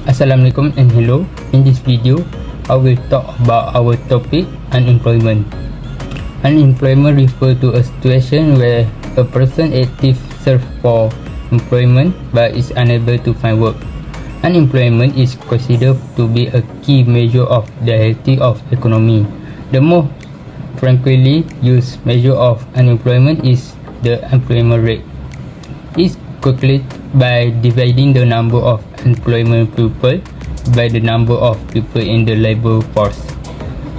Assalamualaikum and hello. In this video, I will talk about our topic unemployment. Unemployment refers to a situation where a person active search for employment but is unable to find work. Unemployment is considered to be a key measure of the health of economy. The most frequently used measure of unemployment is the employment rate. It's calculated by dividing the number of employment people by the number of people in the labor force.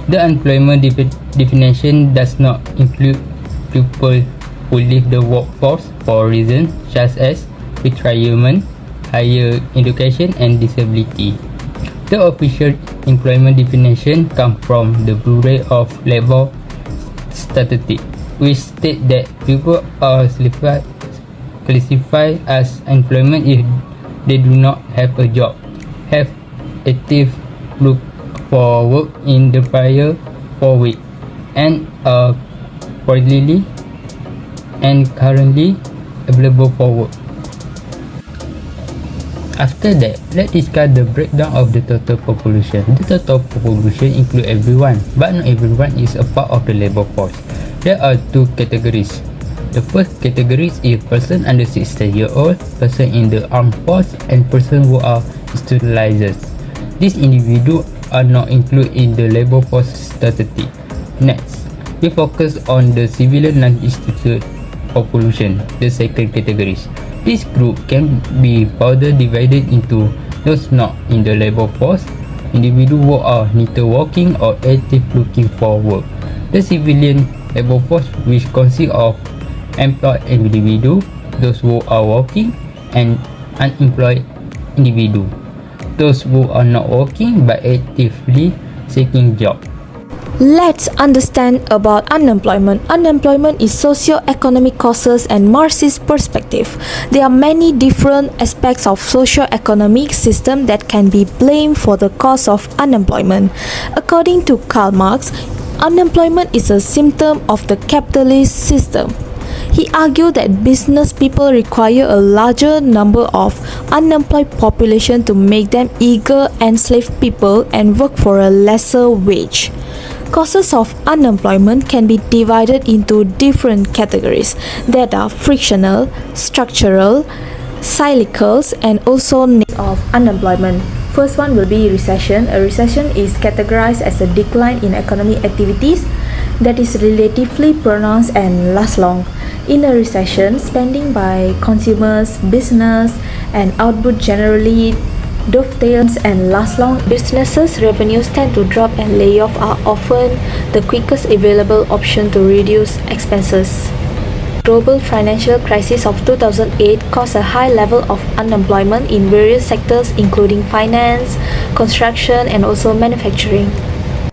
The employment definition does not include people who leave the workforce for reasons such as retirement, higher education, and disability. The official employment definition comes from the Bureau of Labor Statistics, which states that people are classified as employment if they do not have a job, have active look for work in the prior 4 weeks, and are currently available for work. After that, let's discuss the breakdown of the total population. The total population includes everyone, but not everyone is a part of the labor force. There are two categories. The first category is person under 60 years old, person in the armed force, and person who are students. These individuals are not included in the labor force statistic. Next, we focus on the civilian non-institute population, the second category. This group can be further divided into those not in the labor force, individuals who are neither working or active looking for work. The civilian labor force, which consists of employed individuals, those who are working, and unemployed individuals, those who are not working but actively seeking jobs. Let's understand about unemployment. Unemployment is socio-economic causes and Marxist perspective. There are many different aspects of socio-economic system that can be blamed for the cause of unemployment. According to Karl Marx, unemployment is a symptom of the capitalist system. He argued that business people require a larger number of unemployed population to make them eager enslaved people and work for a lesser wage. Causes of unemployment can be divided into different categories that are frictional, structural, cyclical, and also of unemployment. First one will be recession. A recession is categorized as a decline in economic activities that is relatively pronounced and lasts long. In a recession, spending by consumers, business, and output generally dovetails and last long. Businesses' revenues tend to drop and layoffs are often the quickest available option to reduce expenses. Global financial crisis of 2008 caused a high level of unemployment in various sectors including finance, construction, and also manufacturing.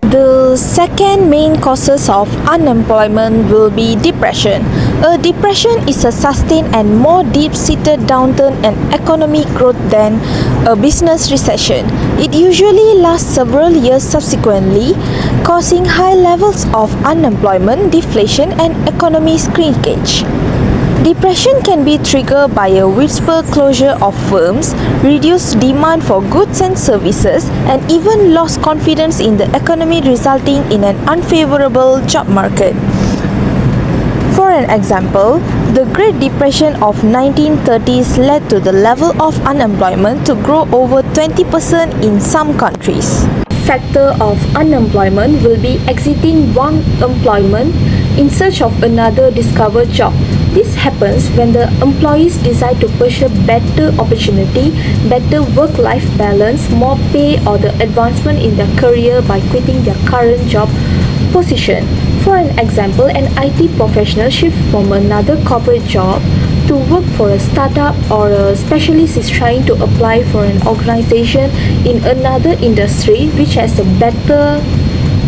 The second main causes of unemployment will be depression. A depression is a sustained and more deep-seated downturn in economic growth than a business recession. It usually lasts several years subsequently, causing high levels of unemployment, deflation, and economic shrinkage. Depression can be triggered by a widespread closure of firms, reduced demand for goods and services, and even lost confidence in the economy, resulting in an unfavorable job market. For an example, the Great Depression of 1930s led to the level of unemployment to grow over 20% in some countries. Factor of unemployment will be exiting one employment in search of another discovered job. This happens when the employees decide to pursue better opportunity, better work-life balance, more pay, or the advancement in their career by quitting their current job position. For an example, an IT professional shifts from another corporate job to work for a startup, or a specialist is trying to apply for an organization in another industry which has a better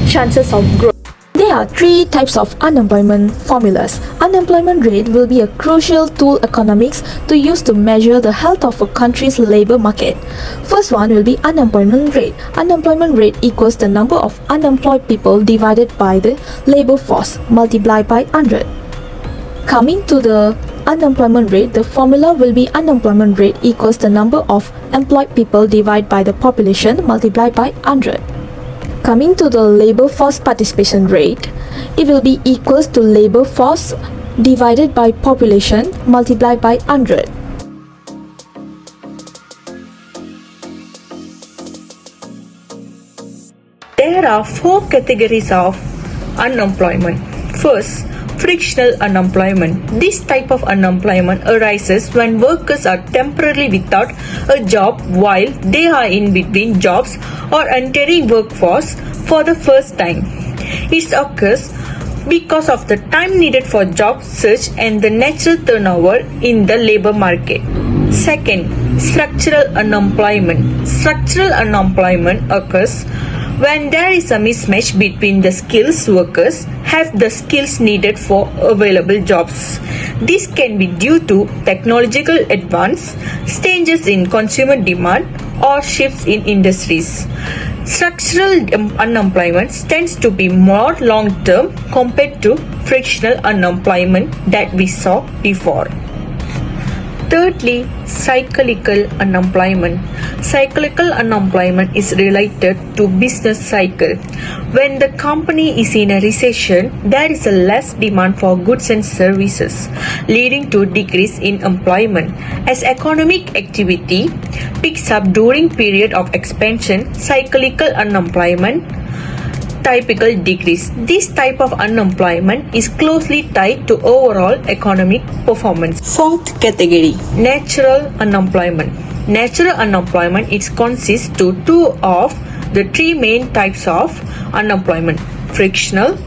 chances of growth. There are three types of unemployment formulas. Unemployment rate will be a crucial tool economics to use to measure the health of a country's labor market. First one will be unemployment rate. Unemployment rate equals the number of unemployed people divided by the labor force multiplied by 100. Coming to the unemployment rate, the formula will be unemployment rate equals the number of employed people divided by the population multiplied by 100. Coming to the labor force participation rate, it will be equals to labor force divided by population multiplied by 100. There are four categories of unemployment. First, frictional unemployment. This type of unemployment arises when workers are temporarily without a job while they are in between jobs or entering workforce for the first time. It occurs because of the time needed for job search and the natural turnover in the labor market. Second, structural unemployment. Structural unemployment occurs when there is a mismatch between the skills workers have the skills needed for available jobs. This can be due to technological advance, changes in consumer demand, or shifts in industries. Structural unemployment tends to be more long-term compared to frictional unemployment that we saw before. Thirdly, cyclical unemployment. Cyclical unemployment is related to business cycle. When the company is in a recession, there is a less demand for goods and services, leading to decrease in employment. As economic activity picks up during period of expansion, cyclical unemployment typical decrease. This type of unemployment is closely tied to overall economic performance. Fourth category, natural unemployment. Natural unemployment consists to two of the three main types of unemployment, frictional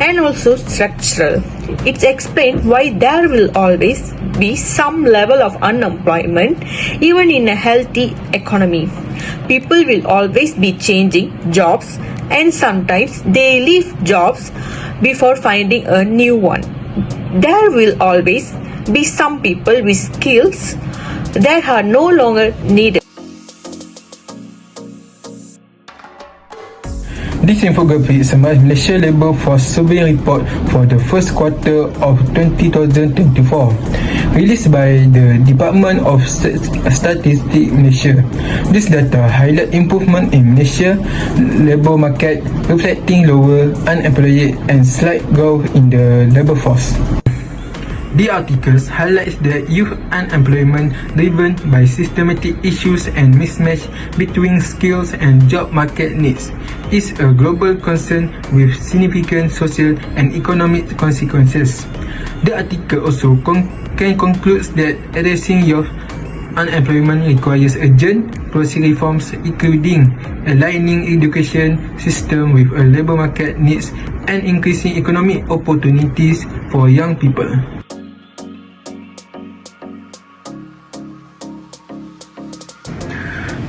and also structural. It's explained why there will always be some level of unemployment even in a healthy economy. People will always be changing jobs and sometimes they leave jobs before finding a new one. There will always be some people with skills that are no longer needed. This infographic summarizes Malaysia Labour Force Survey Report for the first quarter of 2024, released by the Department of Statistics Malaysia. This data highlight improvement in Malaysia labour market, reflecting lower unemployment and slight growth in the labour force. The articles highlights that youth unemployment driven by systematic issues and mismatch between skills and job market needs is a global concern with significant social and economic consequences. The article also can conclude that addressing youth unemployment requires urgent policy reforms, including aligning education system with a labour market needs and increasing economic opportunities for young people.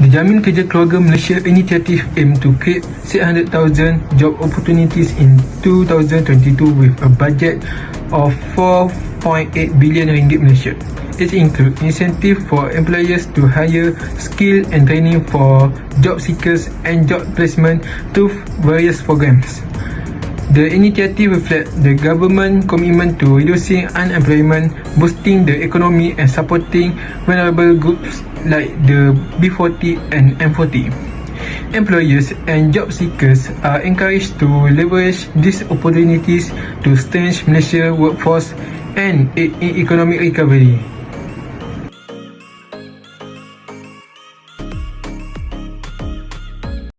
The Jamin Kerja Keluarga Malaysia initiative aim to create 600,000 job opportunities in 2022 with a budget of 4.8 billion ringgit Malaysia. It includes incentive for employers to hire, skill and training for job seekers and job placement through various programs. The initiative reflects the government commitment to reducing unemployment, boosting the economy and supporting vulnerable groups like the B40 and M40. Employers and job seekers are encouraged to leverage these opportunities to strengthen Malaysia's workforce and aid in economic recovery.